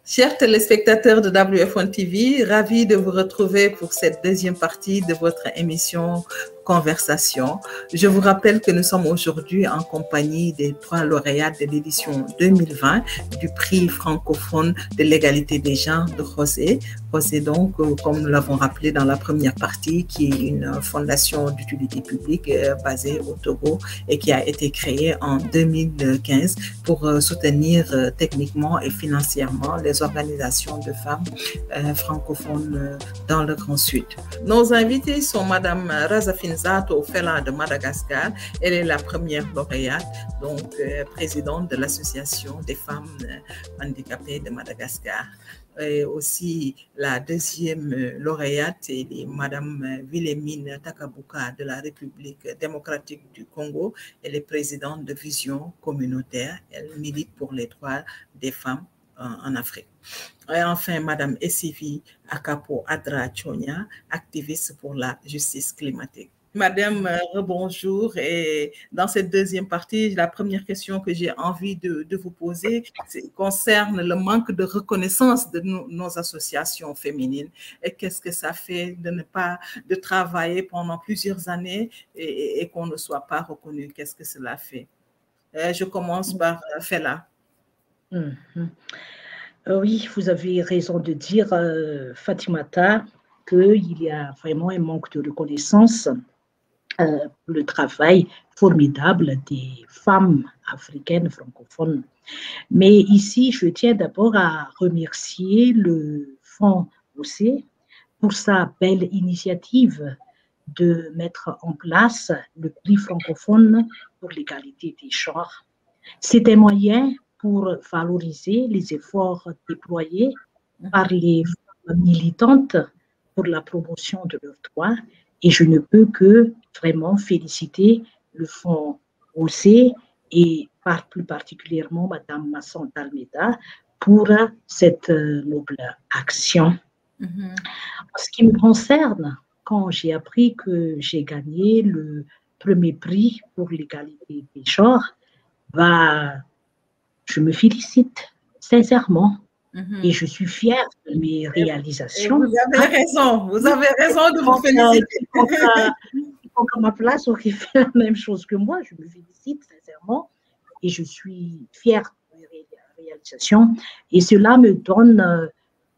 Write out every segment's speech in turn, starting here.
Chers téléspectateurs de WF1 TV, ravi de vous retrouver pour cette deuxième partie de votre émission Conversation. Je vous rappelle que nous sommes aujourd'hui en compagnie des 3 lauréats de l'édition 2020 du prix francophone de l'égalité des genres de José. José, donc, comme nous l'avons rappelé dans la première partie, qui est une fondation d'utilité publique basée au Togo et qui a été créée en 2015 pour soutenir techniquement et financièrement les organisations de femmes francophones dans le Grand Sud. Nos invités sont Madame Razafinzato Fela de Madagascar. Elle est la première lauréate, donc présidente de l'Association des femmes handicapées de Madagascar. Et aussi la deuxième lauréate est Madame Wilhelmine Takabuka de la République démocratique du Congo. Elle est présidente de Vision communautaire. Elle milite pour les droits des femmes en Afrique. Et enfin, Madame Essivi Akapo Adra Chonia, activiste pour la justice climatique. Madame, bonjour. Et dans cette deuxième partie, la première question que j'ai envie de vous poser concerne le manque de reconnaissance de nos associations féminines. Et qu'est-ce que ça fait de travailler pendant plusieurs années et qu'on ne soit pas reconnu? Qu'est-ce que cela fait? Je commence par Fela. Oui, vous avez raison de dire, Fatimata, qu'il y a vraiment un manque de reconnaissance pour le travail formidable des femmes africaines francophones. Mais ici, je tiens d'abord à remercier le Fonds OC pour sa belle initiative de mettre en place le prix francophone pour l'égalité des genres. C'est un moyen pour valoriser les efforts déployés par les femmes militantes pour la promotion de leurs droits. Et je ne peux que vraiment féliciter le Fonds OC et plus particulièrement Madame Masson Almeida pour cette noble action. En ce qui me concerne, quand j'ai appris que j'ai gagné le premier prix pour l'égalité des genres, je me félicite sincèrement et je suis fière de mes réalisations. Et vous avez raison de vous féliciter. Donc, à ma place, on fait la même chose que moi. Je me félicite sincèrement et je suis fière de mes réalisations. Et cela me donne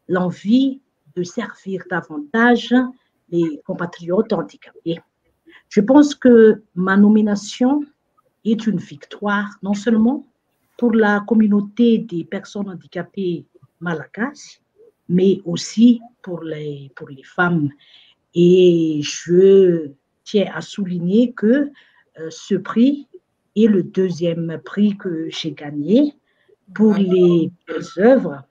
l'envie de servir davantage les compatriotes handicapés. Je pense que ma nomination est une victoire, non seulement pour la communauté des personnes handicapées malagasy, mais aussi pour les femmes. Et je tiens à souligner que ce prix est le deuxième prix que j'ai gagné pour les bonnes œuvres,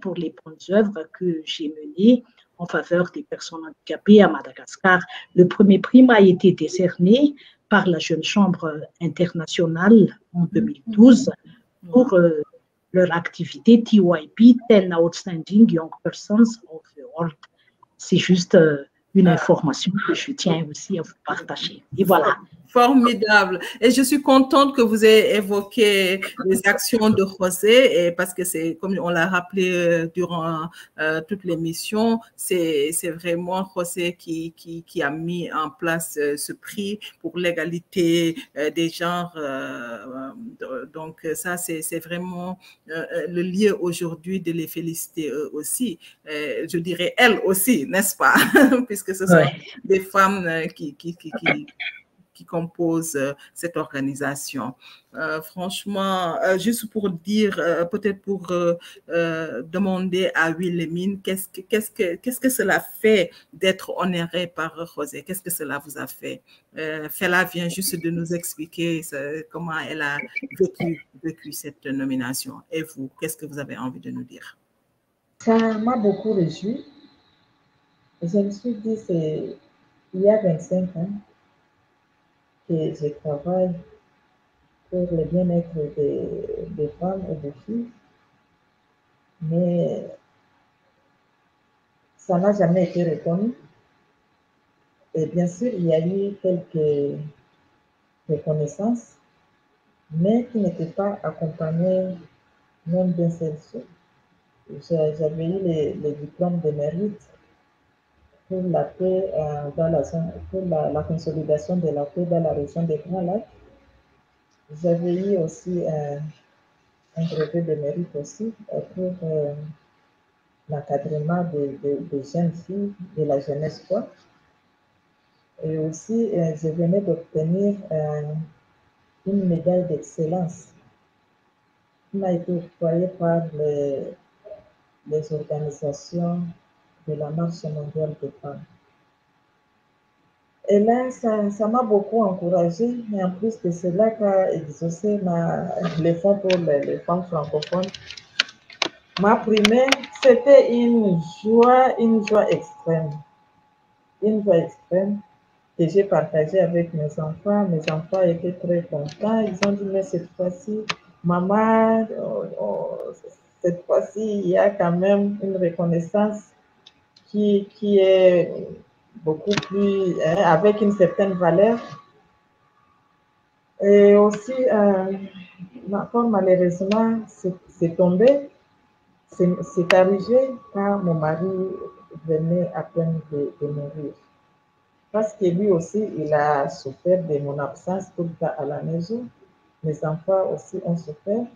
pour les bonnes œuvres que j'ai menées en faveur des personnes handicapées à Madagascar. Le premier prix m'a été décerné par la Jeune Chambre internationale en 2012 pour leur activité TYP, 10 Outstanding Young Persons of the World. C'est juste une information que je tiens aussi à vous partager. Et voilà. Formidable. Et je suis contente que vous ayez évoqué les actions de José, parce que c'est, comme on l'a rappelé durant toute l'émission, c'est vraiment José qui a mis en place ce prix pour l'égalité des genres. Donc ça, c'est vraiment le lieu aujourd'hui de les féliciter eux aussi. Je dirais elles aussi, n'est-ce pas? Puisque ce sont des femmes qui composent cette organisation. Franchement, juste pour dire, peut-être pour demander à Wilhelmine, qu'est-ce que cela fait d'être honorée par José? Qu'est-ce que cela vous a fait? Fela vient juste de nous expliquer comment elle a vécu cette nomination. Et vous, qu'est-ce que vous avez envie de nous dire? Ça m'a beaucoup réjoui. Je me suis dit, il y a 25 ans, que je travaille pour le bien-être des femmes et des filles, mais ça n'a jamais été reconnu. Et bien sûr, il y a eu quelques reconnaissances, mais qui n'étaient pas accompagnées même d'un seul sou. j'avais eu les diplômes de mérite pour la paix dans la zone, pour la consolidation de la paix dans la région des Grands Lacs. J'avais eu aussi un brevet de mérite aussi pour l'encadrement des jeunes filles, de la jeunesse quoi. Et aussi, je venais d'obtenir une médaille d'excellence qui m'a été octroyée par les organisations de la Marche mondiale des femmes. Et là, ça m'a beaucoup encouragée, mais en plus de cela, qu'a exaucé les fonds pour les femmes francophones. Ma primaire, c'était une joie extrême. Une joie extrême que j'ai partagée avec mes enfants. Mes enfants étaient très contents. Ils ont dit, mais cette fois-ci, maman, cette fois-ci, il y a quand même une reconnaissance qui est beaucoup plus, avec une certaine valeur. Et aussi, malheureusement, c'est tombé, c'est arrivé quand mon mari venait à peine de mourir. Parce que lui aussi, il a souffert de mon absence tout le temps à la maison. Mes enfants aussi ont souffert.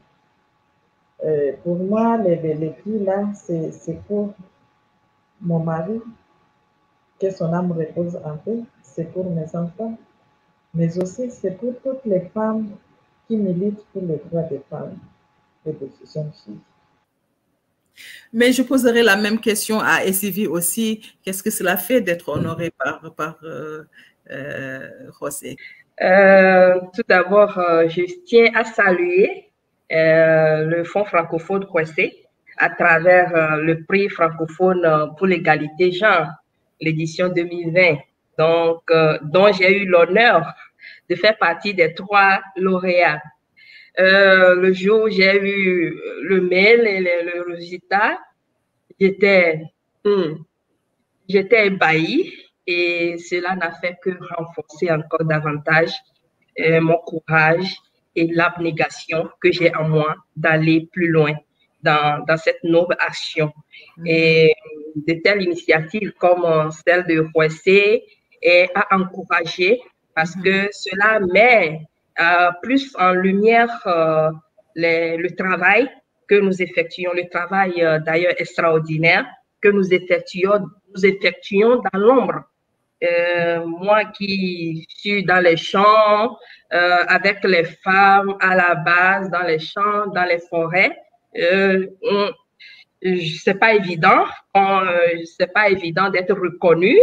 Pour moi, les prix là, c'est pour mon mari, que son âme repose en paix, c'est pour mes enfants, mais aussi c'est pour toutes les femmes qui militent pour les droits des femmes et des jeunes filles. Mais je poserai la même question à Esivy aussi. Qu'est-ce que cela fait d'être honoré par José? Tout d'abord, je tiens à saluer le Fonds francophone José à travers le prix francophone pour l'égalité genre, l'édition 2020, donc, dont j'ai eu l'honneur de faire partie des 3 lauréats. Le jour où j'ai eu le mail et le résultat, j'étais ébahie et cela n'a fait que renforcer encore davantage mon courage et l'abnégation que j'ai en moi d'aller plus loin dans cette noble action. Et de telles initiatives comme celle de José est à encourager parce que cela met plus en lumière le travail que nous effectuons, le travail d'ailleurs extraordinaire que nous effectuons dans l'ombre. Moi qui suis dans les champs, avec les femmes à la base, dans les champs, dans les forêts, c'est pas évident. C'est pas évident d'être reconnu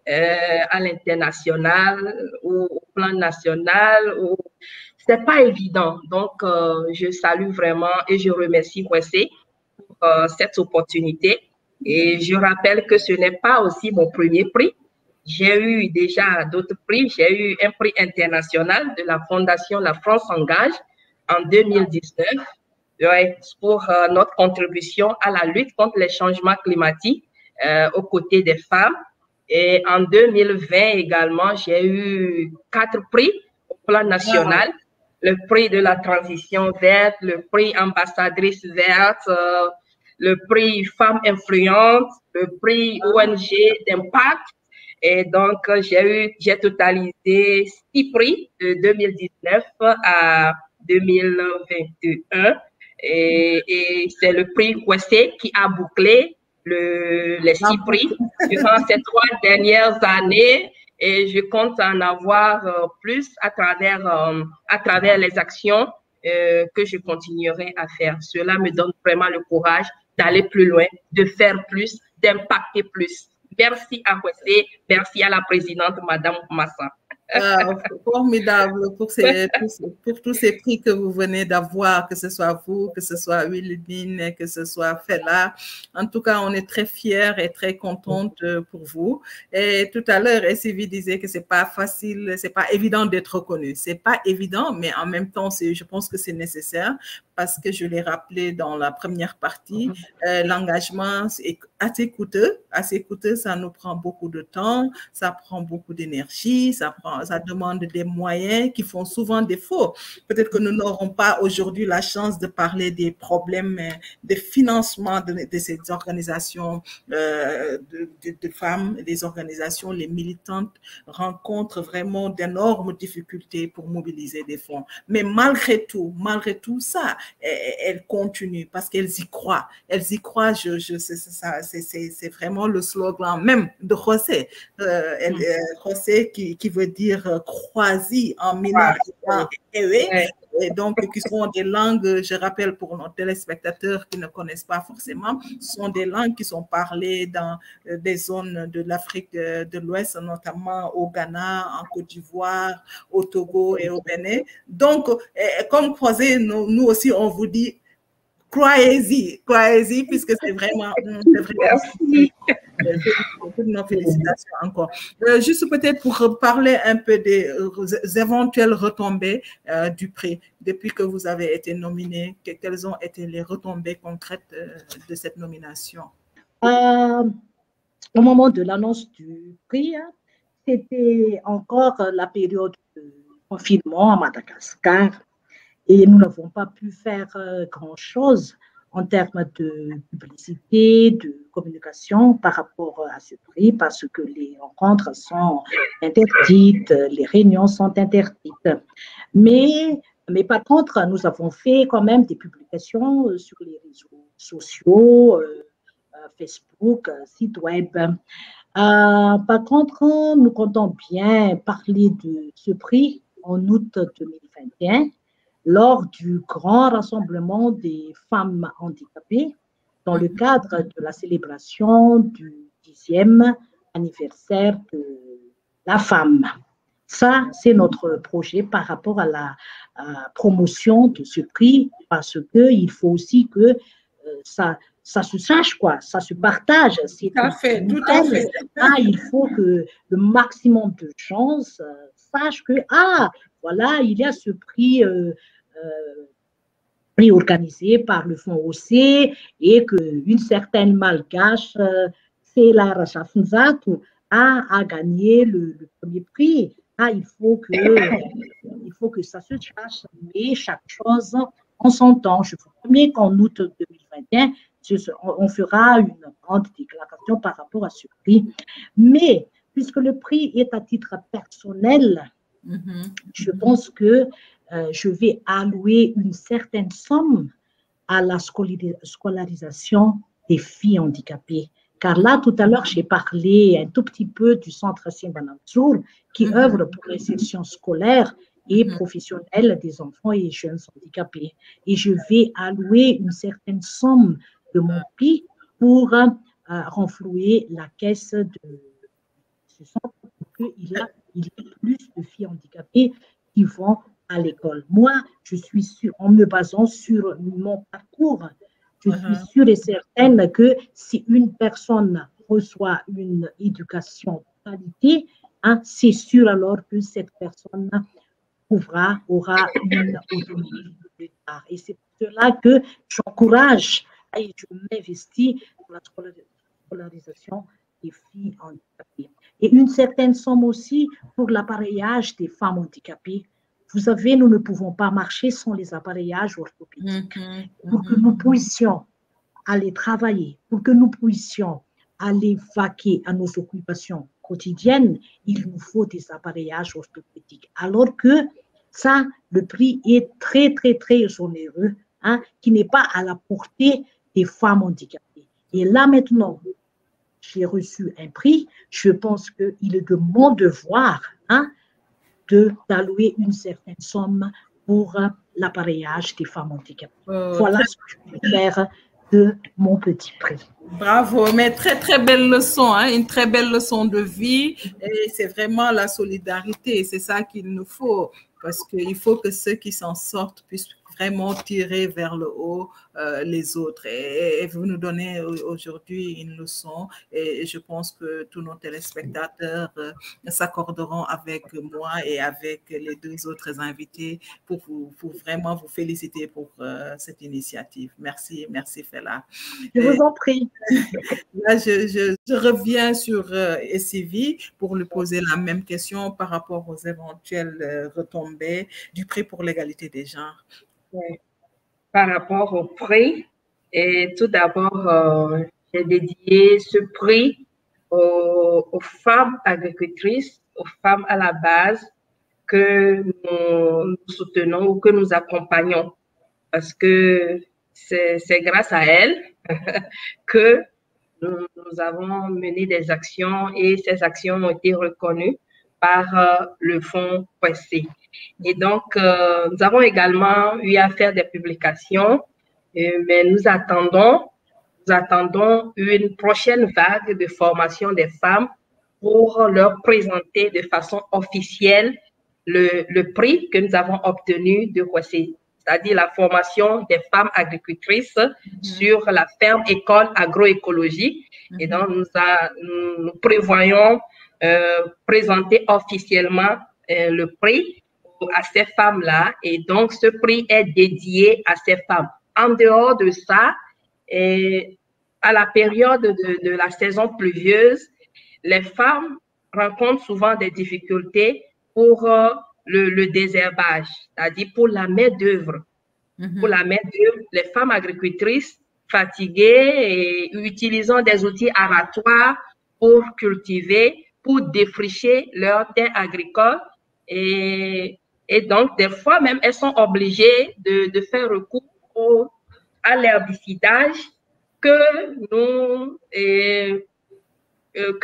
à l'international ou au plan national. C'est pas évident. Donc, je salue vraiment et je remercie José pour cette opportunité. Et je rappelle que ce n'est pas aussi mon premier prix. J'ai eu déjà d'autres prix. J'ai eu un prix international de la Fondation La France Engage en 2019 pour notre contribution à la lutte contre les changements climatiques aux côtés des femmes. Et en 2020 également, j'ai eu 4 prix au plan national. Le prix de la transition verte, le prix ambassadrice verte, le prix Femmes influentes, le prix ONG d'impact. Et donc, j'ai totalisé 6 prix de 2019 à 2021. Et c'est le prix José qui a bouclé les 6 prix durant ces 3 dernières années. Et je compte en avoir plus à travers les actions que je continuerai à faire. Cela me donne vraiment le courage d'aller plus loin, de faire plus, d'impacter plus. Merci à José, merci à la présidente, Madame Massa. Formidable pour tous ces prix que vous venez d'avoir, que ce soit vous, que ce soit Wilhelmine, que ce soit Fela. En tout cas, on est très fiers et très contente pour vous. Et tout à l'heure, Esivy disait que c'est pas facile, c'est pas évident d'être reconnu. C'est pas évident, mais en même temps, je pense que c'est nécessaire parce que je l'ai rappelé dans la première partie, l'engagement assez coûteux, ça nous prend beaucoup de temps, ça prend beaucoup d'énergie, ça demande des moyens qui font souvent défaut. Peut-être que nous n'aurons pas aujourd'hui la chance de parler des problèmes de financement de ces organisations de femmes, les organisations, les militantes rencontrent vraiment d'énormes difficultés pour mobiliser des fonds. Mais malgré tout ça, elles continuent parce qu'elles y croient. Elles y croient, c'est vraiment le slogan même de José. José qui veut dire croisi en mineur. Et donc, qui sont des langues, je rappelle pour nos téléspectateurs qui ne connaissent pas forcément, ce sont des langues qui sont parlées dans des zones de l'Afrique de l'Ouest, notamment au Ghana, en Côte d'Ivoire, au Togo et au Bénin. Donc, comme croisé, nous aussi, on vous dit croyez-y, puisque c'est vraiment toutes nos félicitations encore. Juste peut-être pour parler un peu des éventuelles retombées du prix. Depuis que vous avez été nominé, quelles ont été les retombées concrètes de cette nomination? Au moment de l'annonce du prix, c'était encore la période de confinement à Madagascar et nous n'avons pas pu faire grand-chose en termes de publicité, de communication par rapport à ce prix parce que les rencontres sont interdites, les réunions sont interdites. Mais par contre, nous avons fait quand même des publications sur les réseaux sociaux, Facebook, site web. Par contre, nous comptons bien parler de ce prix en août 2021 lors du grand rassemblement des femmes handicapées dans le cadre de la célébration du 10e anniversaire de la femme. Ça, c'est notre projet par rapport à la promotion de ce prix parce qu'il faut aussi que ça se sache, quoi, ça se partage. Tout à fait. Il faut que le maximum de gens sachent que, voilà, il y a ce prix organisé par le Fonds OC et qu'une certaine malgache, c'est la Racha Funzatu, a gagné le premier prix. Il faut que ça se sache, mais chaque chose en son temps. Je vous promets qu'en août 2021, on fera une grande déclaration par rapport à ce prix. Mais puisque le prix est à titre personnel, je pense que je vais allouer une certaine somme à la scolarisation des filles handicapées. Car là, tout à l'heure, j'ai parlé un tout petit peu du centre Simba Mansour qui œuvre pour l'insertion scolaire et professionnelle des enfants et jeunes handicapés. Et je vais allouer une certaine somme de mon prix pour renflouer la caisse de ce centre pour qu'il y ait plus de filles handicapées qui vont à l'école. Moi, je suis sûre, en me basant sur mon parcours, je suis sûre et certaine que si une personne reçoit une éducation de qualité, c'est sûr alors que cette personne aura une autonomie plus tard. Et c'est pour cela que j'encourage et je m'investis pour la scolarisation des filles handicapées. Et une certaine somme aussi pour l'appareillage des femmes handicapées. Vous savez, nous ne pouvons pas marcher sans les appareillages orthopédiques. Pour que nous puissions aller travailler, pour que nous puissions aller vaquer à nos occupations quotidiennes, il nous faut des appareillages orthopédiques. Alors que ça, le prix est très, très, très onéreux, qui n'est pas à la portée des femmes handicapées. Et là, maintenant, j'ai reçu un prix, je pense qu'il est de mon devoir d'allouer une certaine somme pour l'appareillage des femmes handicapées. Voilà ce que je peux faire de mon petit prix. Bravo, mais très, très belle leçon, une très belle leçon de vie. Et c'est vraiment la solidarité, c'est ça qu'il nous faut, parce qu'il faut que ceux qui s'en sortent puissent vraiment tirer vers le haut les autres. Et vous nous donnez aujourd'hui une leçon et je pense que tous nos téléspectateurs s'accorderont avec moi et avec les deux autres invités pour vraiment vous féliciter pour cette initiative. Merci, Fela. Je vous en prie. Là, je reviens sur SCV pour lui poser la même question par rapport aux éventuelles retombées du prix pour l'égalité des genres. Oui. Par rapport au prix, et tout d'abord, j'ai dédié ce prix aux femmes agricultrices, aux femmes à la base que nous soutenons ou que nous accompagnons, parce que c'est grâce à elles que nous avons mené des actions et ces actions ont été reconnues par le Fonds POESSE. Et donc, nous avons également eu à faire des publications, mais nous attendons une prochaine vague de formation des femmes pour leur présenter de façon officielle le prix que nous avons obtenu de POESSE, c'est-à-dire la formation des femmes agricultrices sur la ferme école agroécologique. Et donc, nous prévoyons présenter officiellement le prix à ces femmes-là. Et donc, ce prix est dédié à ces femmes. En dehors de ça, à la période de la saison pluvieuse, les femmes rencontrent souvent des difficultés pour le désherbage, c'est-à-dire pour la main-d'œuvre. Pour la main-d'œuvre, les femmes agricultrices fatiguées et utilisant des outils aratoires pour cultiver, pour défricher leurs terres agricoles. Et donc, des fois même, elles sont obligées de faire recours à l'herbicidage que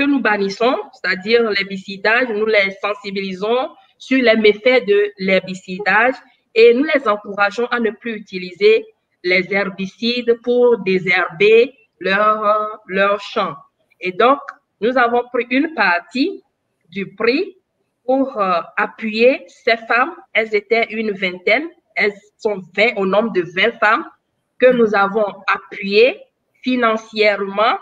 nous bannissons, c'est-à-dire l'herbicidage, nous les sensibilisons sur les méfaits de l'herbicidage et nous les encourageons à ne plus utiliser les herbicides pour désherber leurs champs. Et donc, nous avons pris une partie du prix pour appuyer ces femmes. Elles étaient une vingtaine, elles sont 20 au nombre de 20 femmes que nous avons appuyées financièrement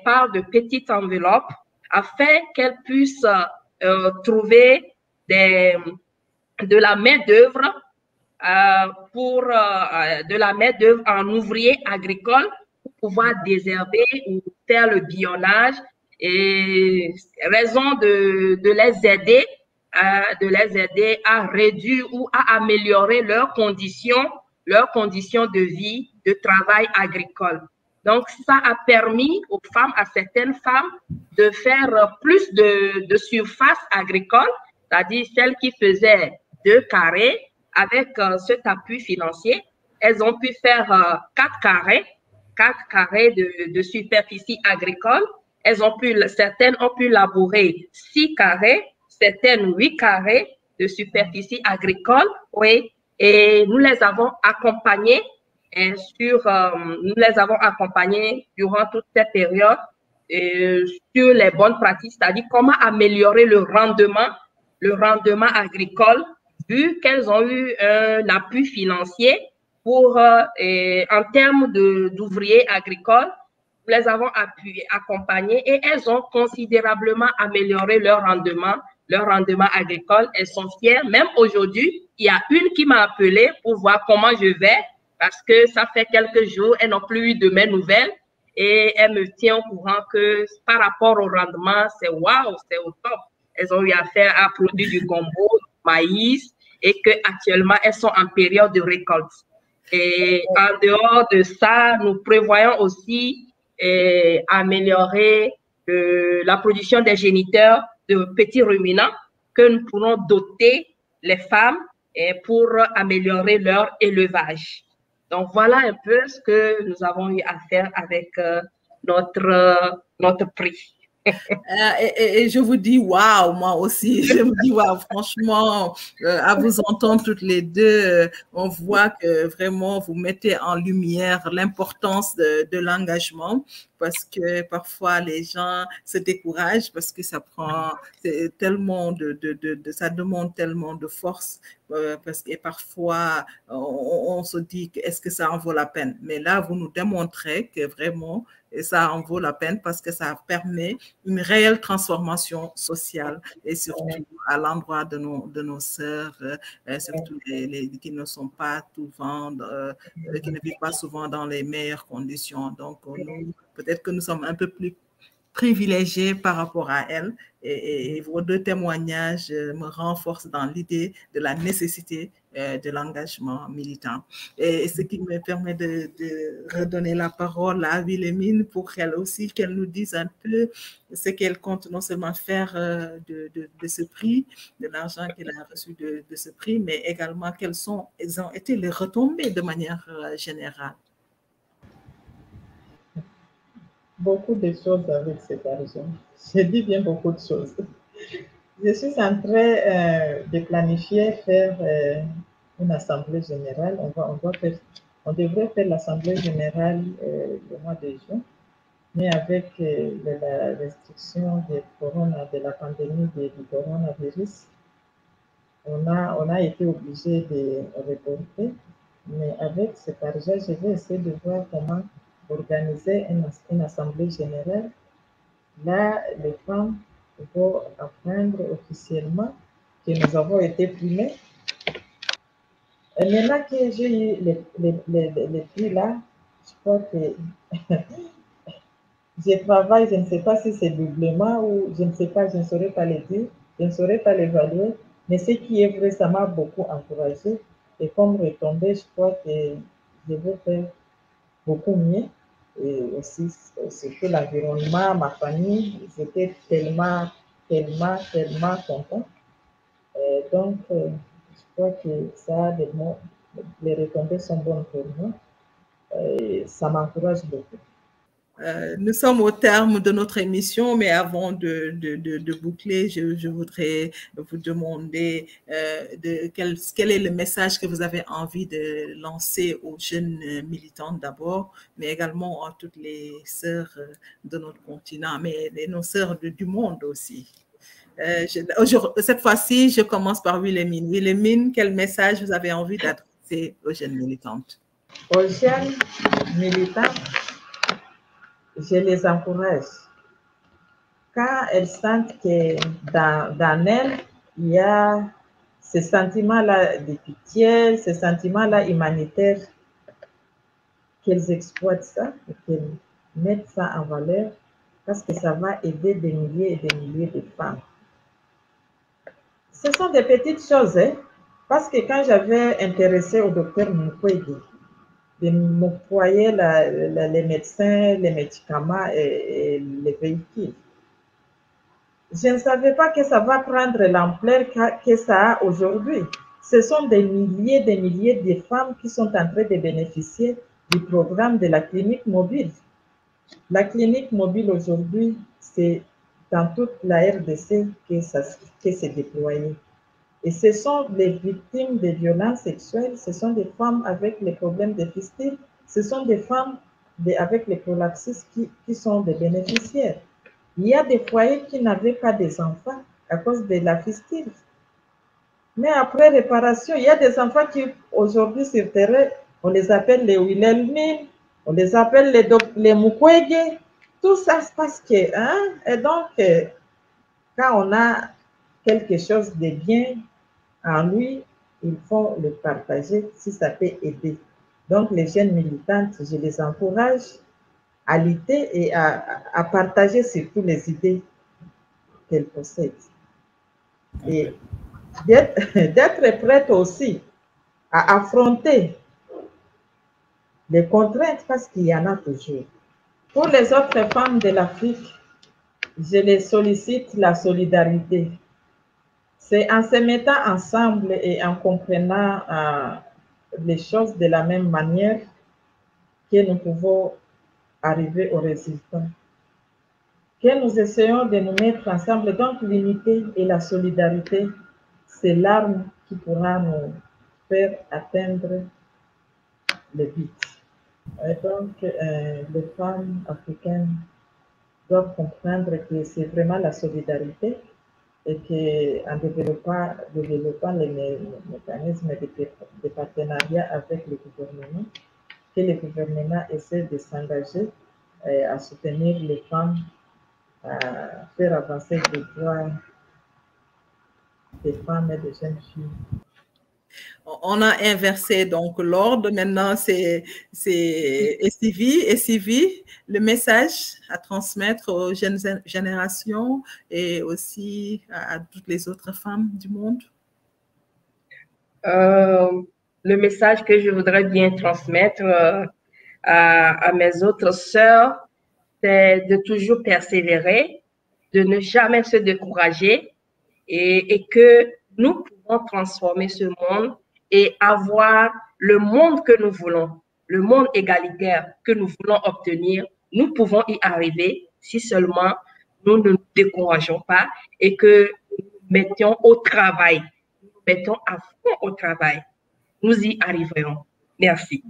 par de petites enveloppes afin qu'elles puissent trouver de la main-d'œuvre de la main-d'œuvre en ouvrier agricole pour pouvoir désherber ou faire le bionnage et raison de les aider à réduire ou à améliorer leurs conditions de vie, de travail agricole. Donc, ça a permis aux femmes, à certaines femmes, de faire plus de surface agricole, c'est-à-dire celles qui faisaient 2 carrés, avec cet appui financier, elles ont pu faire 4 carrés de superficie agricole. Certaines ont pu labourer 6 carrés, certaines 8 carrés de superficie agricole, oui, et nous les avons accompagnées durant toute cette période sur les bonnes pratiques, c'est-à-dire comment améliorer le rendement agricole, vu qu'elles ont eu un appui financier pour, en termes d'ouvriers agricoles, nous les avons accompagnées et elles ont considérablement amélioré leur rendement agricole. Elles sont fières. Même aujourd'hui, il y a une qui m'a appelée pour voir comment je vais, parce que ça fait quelques jours, elles n'ont plus eu de mes nouvelles et elle me tient au courant que par rapport au rendement, c'est waouh, c'est au top. Elles ont eu affaire à produire du gombo, du maïs et qu'actuellement, elles sont en période de récolte. Et en dehors de ça, nous prévoyons aussi améliorer la production des géniteurs de petits ruminants que nous pourrons doter les femmes pour améliorer leur élevage. Donc, voilà un peu ce que nous avons eu à faire avec notre prix. Et je vous dis waouh, moi aussi, je me dis waouh, franchement, à vous entendre toutes les deux, on voit que vraiment vous mettez en lumière l'importance de l'engagement, parce que parfois les gens se découragent parce que ça prend tellement ça demande tellement de force, parce que parfois on se dit est-ce que ça en vaut la peine, mais là vous nous démontrez que vraiment ça en vaut la peine parce que ça permet une réelle transformation sociale et surtout à l'endroit de nos sœurs, surtout les qui ne sont pas souvent, qui ne vivent pas souvent dans les meilleures conditions. Donc, nous peut-être que nous sommes un peu plus privilégiés par rapport à elles. Et vos deux témoignages me renforcent dans l'idée de la nécessité de l'engagement militant. Et ce qui me permet de redonner la parole à Wilhelmine pour qu'elle aussi, qu'elle nous dise un peu ce qu'elle compte non seulement faire de ce prix, de l'argent qu'elle a reçu de ce prix, mais également quelles ont été les retombées de manière générale. Beaucoup de choses avec cet argent. Je dis bien beaucoup de choses. Je suis en train de planifier faire une assemblée générale. On devrait faire l'assemblée générale le mois de juin, mais avec la restriction de la pandémie du coronavirus, on a été obligé de reporter. Mais avec cet argent, je vais essayer de voir comment organiser une assemblée générale. Là, les femmes vont apprendre officiellement que nous avons été primés. Et maintenant que j'ai eu les prix là, je crois que je travaille, je ne sais pas si c'est doublement ou je ne sais pas, je ne saurais pas le dire, je ne saurais pas l'évaluer, mais ce qui est vrai, ça m'a beaucoup encouragée. Et comme retombée, je crois que je vais faire beaucoup mieux. Et aussi, surtout l'environnement, ma famille, ils étaient tellement contents. Donc, je crois que ça, les retombées sont bonnes pour nous. Et ça m'encourage beaucoup. Nous sommes au terme de notre émission, mais avant de boucler, je voudrais vous demander quel est le message que vous avez envie de lancer aux jeunes militants d'abord, mais également à toutes les sœurs de notre continent, mais nos sœurs du monde aussi. Cette fois-ci, je commence par Wilhelmine. Wilhelmine, quel message vous avez envie d'adresser aux jeunes militantes? Aux jeunes militantes, je les encourage. Quand elles sentent que dans elles, il y a ce sentiment-là de pitié, ce sentiment-là humanitaire, qu'elles exploitent ça et qu'elles mettent ça en valeur parce que ça va aider des milliers et des milliers de femmes. Ce sont des petites choses, hein? Parce que quand j'avais intéressé au docteur Mukwege, de m'octroyer les médecins, les médicaments et les véhicules, je ne savais pas que ça va prendre l'ampleur que ça a aujourd'hui. Ce sont des milliers de femmes qui sont en train de bénéficier du programme de la clinique mobile. La clinique mobile aujourd'hui, c'est dans toute la RDC que c'est déployé. Et ce sont les victimes de violences sexuelles, ce sont des femmes avec les problèmes de fistule, ce sont des femmes avec les prolaxis qui sont des bénéficiaires. Il y a des foyers qui n'avaient pas des enfants à cause de la fistule. Mais après réparation, il y a des enfants qui, aujourd'hui sur terrain, on les appelle les Wilhelmine, on les appelle les Mukwege. Tout ça se passe que, hein? Et donc, quand on a quelque chose de bien en lui, il faut le partager si ça peut aider. Donc, les jeunes militantes, je les encourage à lutter et à partager surtout les idées qu'elles possèdent. Et d'être prête aussi à affronter les contraintes parce qu'il y en a toujours. Pour les autres femmes de l'Afrique, je les sollicite la solidarité. C'est en se mettant ensemble et en comprenant les choses de la même manière que nous pouvons arriver au résultat. Que nous essayons de nous mettre ensemble. Donc, l'unité et la solidarité, c'est l'arme qui pourra nous faire atteindre le but. Et donc, les femmes africaines doivent comprendre que c'est vraiment la solidarité et qu'en développant les mécanismes de partenariat avec le gouvernement, que le gouvernement essaie de s'engager à soutenir les femmes, à faire avancer les droits des femmes et des jeunes filles. On a inversé donc l'ordre. Maintenant, c'est Sylvie, le message à transmettre aux jeunes générations et aussi à toutes les autres femmes du monde. Le message que je voudrais bien transmettre à mes autres sœurs, c'est de toujours persévérer, de ne jamais se décourager et que nous pouvons transformer ce monde et avoir le monde que nous voulons, le monde égalitaire que nous voulons obtenir. Nous pouvons y arriver si seulement nous ne nous décourageons pas et que nous mettions au travail, nous mettons à fond au travail. Nous y arriverons. Merci.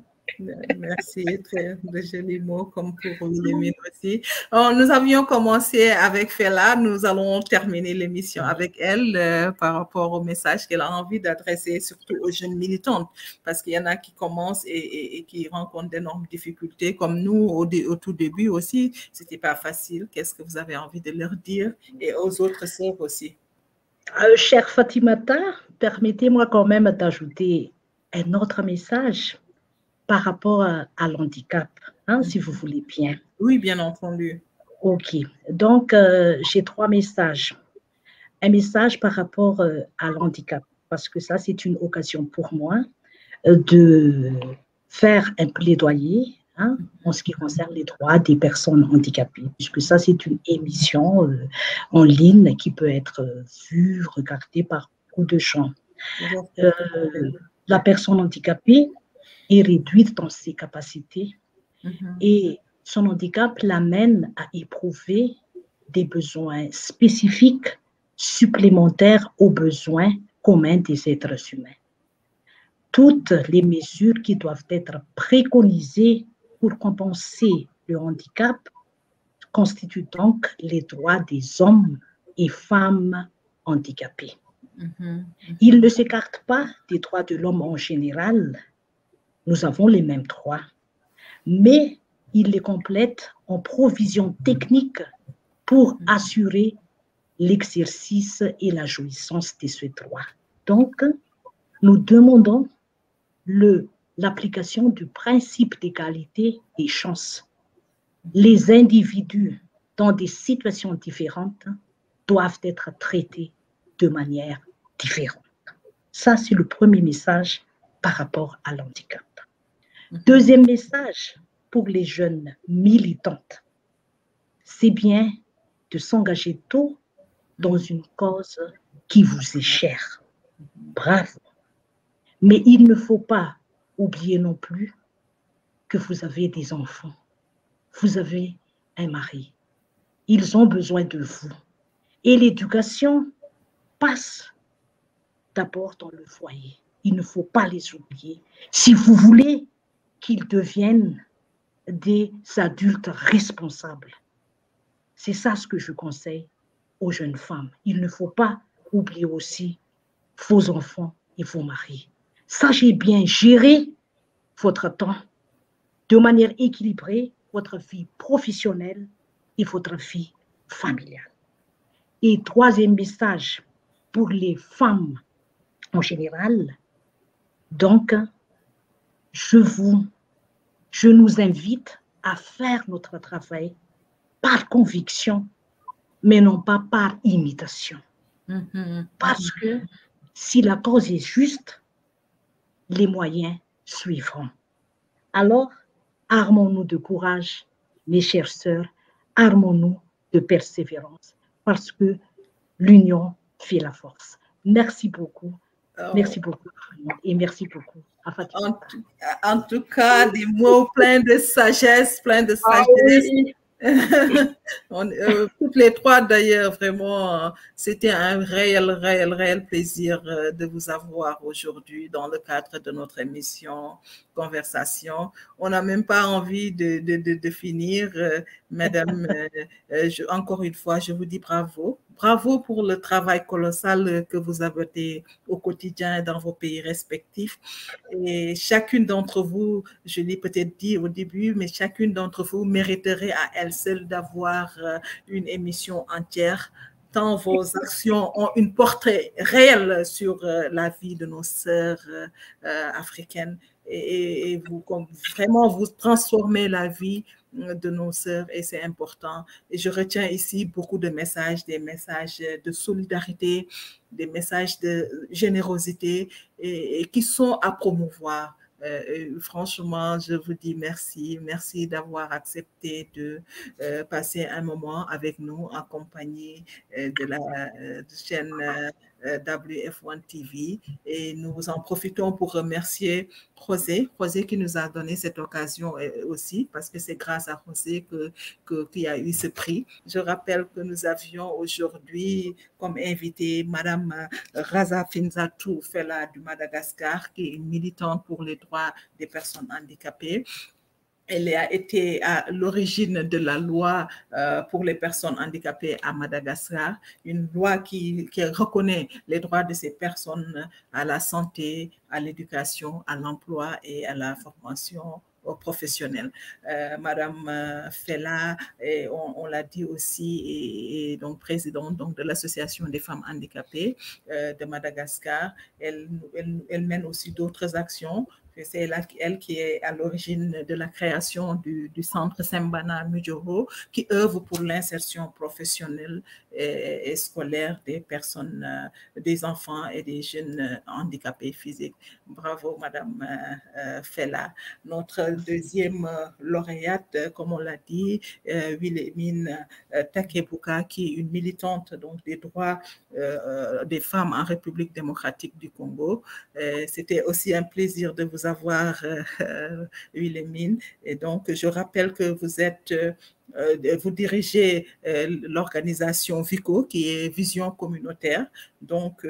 Merci, très de jolis mots comme pour Wilhelmine aussi. Nous avions commencé avec Fela, nous allons terminer l'émission avec elle par rapport au message qu'elle a envie d'adresser surtout aux jeunes militantes, parce qu'il y en a qui commencent et qui rencontrent d'énormes difficultés, comme nous au tout début aussi, c'était pas facile. Qu'est-ce que vous avez envie de leur dire et aux autres sœurs aussi? Chère Fatimata, permettez-moi quand même d'ajouter un autre message par rapport à l'handicap, hein, si vous voulez bien. Oui, bien entendu. OK. Donc, j'ai 3 messages. Un message par rapport à l'handicap, parce que ça, c'est une occasion pour moi de faire un plaidoyer hein, en ce qui concerne les droits des personnes handicapées, puisque ça, c'est une émission en ligne qui peut être vue, regardée par beaucoup de gens. La personne handicapée est réduite dans ses capacités et son handicap l'amène à éprouver des besoins spécifiques supplémentaires aux besoins communs des êtres humains. Toutes les mesures qui doivent être préconisées pour compenser le handicap constituent donc les droits des hommes et femmes handicapés. Ils ne s'écartent pas des droits de l'homme en général. Nous avons les mêmes droits, mais ils les complètent en provisions techniques pour assurer l'exercice et la jouissance de ce droit. Donc, nous demandons l'application du principe d'égalité des chances. Les individus dans des situations différentes doivent être traités de manière différente. Ça, c'est le premier message par rapport à l'handicap. Deuxième message pour les jeunes militantes, c'est bien de s'engager tôt dans une cause qui vous est chère. Bravo. Mais il ne faut pas oublier non plus que vous avez des enfants, vous avez un mari. Ils ont besoin de vous. Et l'éducation passe d'abord dans le foyer. Il ne faut pas les oublier. Si vous voulez qu'ils deviennent des adultes responsables, c'est ça ce que je conseille aux jeunes femmes. Il ne faut pas oublier aussi vos enfants et vos maris. Sachez bien gérer votre temps de manière équilibrée, votre vie professionnelle et votre vie familiale. Et troisième message pour les femmes en général, donc, je nous invite à faire notre travail par conviction, mais non pas par imitation. Parce que si la cause est juste, les moyens suivront. Alors, armons-nous de courage, mes chères sœurs, armons-nous de persévérance, parce que l'union fait la force. Merci beaucoup. Merci beaucoup et merci beaucoup à Fatima. En tout cas, des mots pleins de sagesse, pleins de sagesse. Oui. Toutes les trois d'ailleurs, vraiment, c'était un réel plaisir de vous avoir aujourd'hui dans le cadre de notre émission Conversation. On n'a même pas envie de finir. Madame, encore une fois, je vous dis bravo. Bravo pour le travail colossal que vous avez au quotidien dans vos pays respectifs. Et chacune d'entre vous, je l'ai peut-être dit au début, mais chacune d'entre vous mériterait à elle seule d'avoir une émission entière tant vos actions ont une portée réelle sur la vie de nos sœurs africaines et vous, vraiment, vous transformez la vie de nos sœurs et c'est important. Et je retiens ici beaucoup de messages, des messages de solidarité, des messages de générosité et qui sont à promouvoir. Franchement, je vous dis merci. Merci d'avoir accepté de passer un moment avec nous en compagnie de la chaîne WF1 TV. Et nous en profitons pour remercier José qui nous a donné cette occasion aussi, parce que c'est grâce à José qu'il y a eu ce prix. Je rappelle que nous avions aujourd'hui comme invitée Madame Raza Finzatou Fela du Madagascar, qui est une militante pour les droits des personnes handicapées. Elle a été à l'origine de la loi pour les personnes handicapées à Madagascar, une loi qui reconnaît les droits de ces personnes à la santé, à l'éducation, à l'emploi et à la formation professionnelle. Madame Fela, on l'a dit aussi, est donc présidente donc, de l'Association des femmes handicapées de Madagascar. Elle mène aussi d'autres actions. C'est elle qui est à l'origine de la création du centre Sembana Mujoro, qui œuvre pour l'insertion professionnelle et scolaire des personnes, des enfants et des jeunes handicapés physiques. Bravo, Madame Fela. Notre deuxième lauréate, comme on l'a dit, Wilhelmine Takebuka, qui est une militante donc, des droits des femmes en République démocratique du Congo. C'était aussi un plaisir de vous avoir, Wilhelmine. Et donc, je rappelle que vous dirigez l'organisation VICO, qui est Vision communautaire. Donc,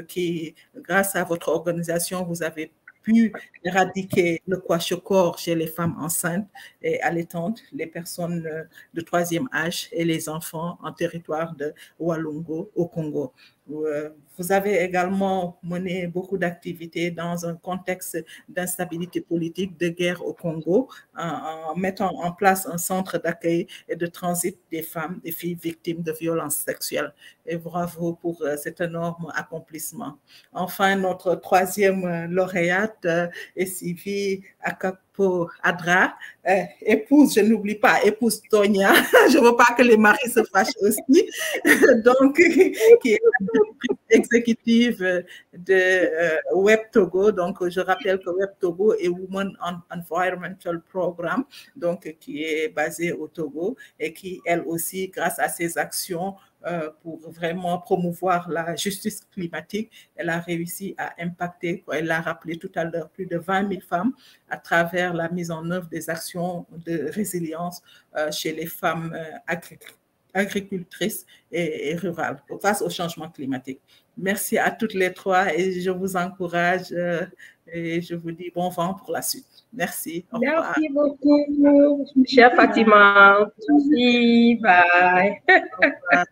grâce à votre organisation, vous avez pu éradiquer le kwashiorkor chez les femmes enceintes et allaitantes, les personnes de troisième âge et les enfants en territoire de Walungo au Congo. Vous avez également mené beaucoup d'activités dans un contexte d'instabilité politique, de guerre au Congo, en mettant en place un centre d'accueil et de transit des femmes, des filles victimes de violences sexuelles. Et bravo pour cet énorme accomplissement. Enfin, notre troisième lauréate est Sylvie Akapo Adra, épouse, je n'oublie pas, épouse Tonia, je ne veux pas que les maris se fâchent aussi, donc qui est exécutive de Web Togo. Donc, je rappelle que Web Togo est Women Environmental Programme, donc qui est basé au Togo et qui, elle aussi, grâce à ses actions pour vraiment promouvoir la justice climatique, elle a réussi à impacter, elle l'a rappelé tout à l'heure, plus de 20 000 femmes à travers la mise en œuvre des actions de résilience chez les femmes agricultrices et rurales face au changement climatique. Merci à toutes les trois et je vous encourage et je vous dis bon vent pour la suite. Merci. Merci beaucoup, chère Fatima. Merci. Bye. Au revoir.